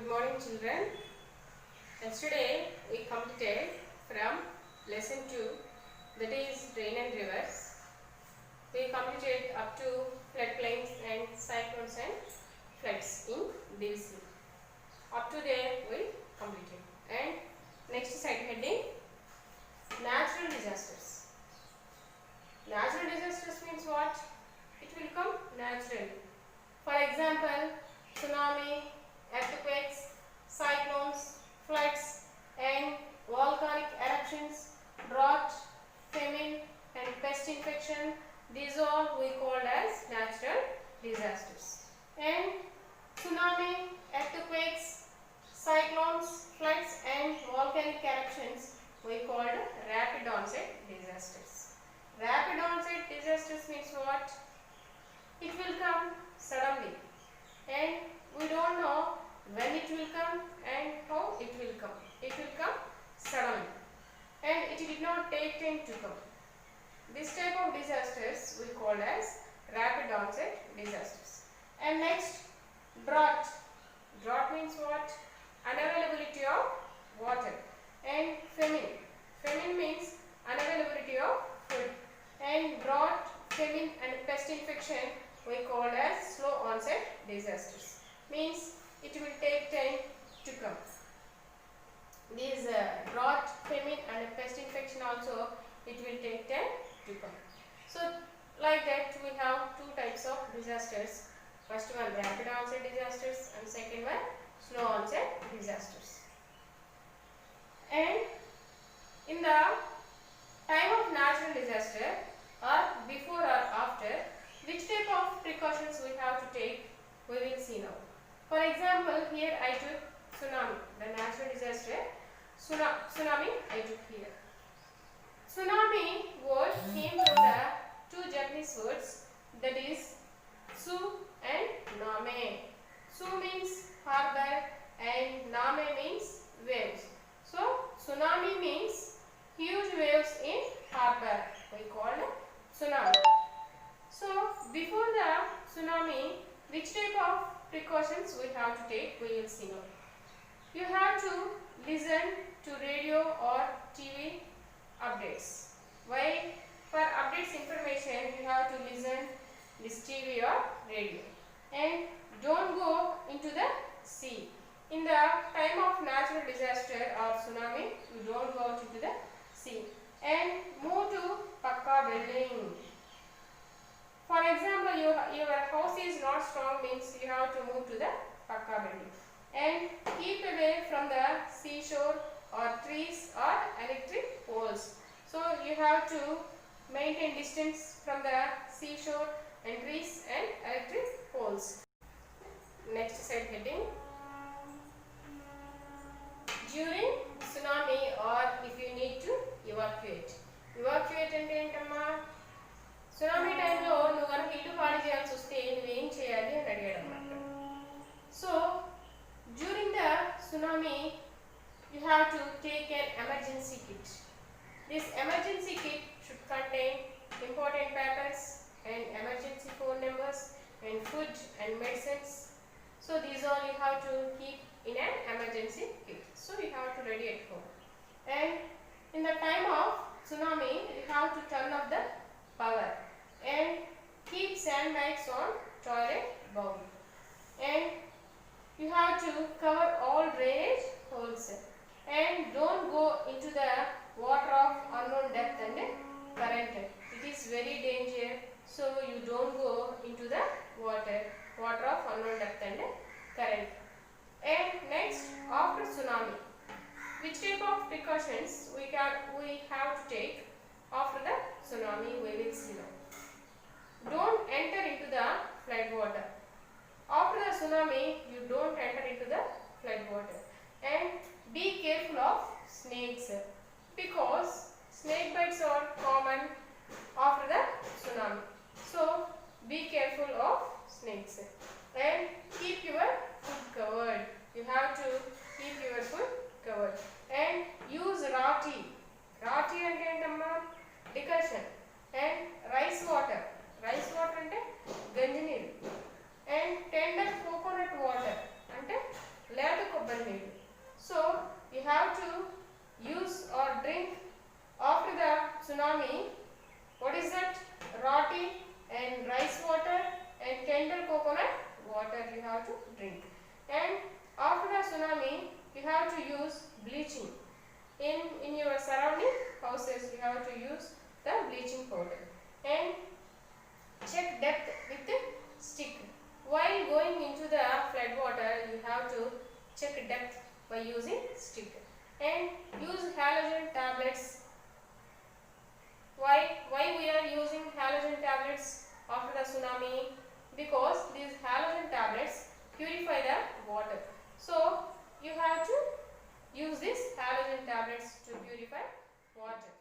Good morning, children. Yesterday we completed from lesson 2, that is rain and rivers. We completed up to floodplains and cyclones and floods in DVC. Up to there we completed. And next side heading, natural disasters. Natural disasters means what? It will come naturally. For example, tsunami, earthquakes, cyclones, floods and volcanic eruptions, drought, famine and pest infection. These all we called as natural disasters. And tsunami, earthquakes, cyclones, floods and volcanic eruptions we called rapid onset disasters. Rapid onset disasters means what? It will come suddenly and we don't know when it will come and how it will come. It will come suddenly and it did not take time to come. This type of disasters we call as rapid onset disasters. And next, drought. Drought means what? Unavailability of water. And famine. Famine means unavailability of food. And drought, famine and pest infection we call as slow onset disasters. Means it will take time to come. These drought, famine and pest infection also it will take time to come. So like that we have two types of disasters. First one rapid onset disasters and second one slow onset disasters. And in the time of natural disaster or before or after, which type of precautions we have to take, we will see now. For example, here I took tsunami, the natural disaster. Tsunami I took here. Tsunami word came from the two Japanese words, that is tsu and name. Tsu means harbor and name means waves. So tsunami means huge waves in harbor. We call it tsunami. So before the tsunami, which type of precautions we have to take, we will see now. You have to listen to radio or TV updates. Why? For updates information, you have to listen this TV or radio. And don't go into the sea. In the time of natural disaster or tsunami, you don't go out into the sea. And move to Pakka building. For example, your house is not strong, means you have to move to the Pakka building. And keep away from the seashore or trees or electric poles. So you have to maintain distance from the seashore and trees and electric poles. Next side heading. During tsunami or if you need to evacuate. Evacuate ante entamma? Tsunami time lo nu ganaka illu paali cheyalsi vaste nu em cheyali ani adiyadu annattu. So during the tsunami you have to take an emergency kit. This emergency kit should contain important papers and emergency phone numbers and food and medicines. So these all you have to keep in an emergency kit. So you have to ready at home. And in the time of tsunami, you have to turn off the power and keep sandbags on toilet bowl. And you have to cover all drainage holes and don't go into the water of unknown depth and current. It is very dangerous, so you don't go into the water of unknown depth and current. And next, after tsunami, which type of precautions we have to take after the tsunami, we will see now. Don't enter into the flood water. After the tsunami, you don't enter into the flood water. And be careful of snakes because snake bites are common after the tsunami. So be careful of snakes and keep your food covered. You have to keep your food covered and use rati. Rati ante entamma? Decoction. And rice water. Rice water ante ganji neeru. And tender coconut water ante లేత have to drink. And after the tsunami, you have to use bleaching. In your surrounding houses, you have to use the bleaching powder and check depth with the stick. While going into the flood water, you have to check depth by using stick and use halogen tablets. Why we are using halogen tablets after the tsunami? Because these halogen tablets purify the water. So you have to use these halogen tablets to purify water.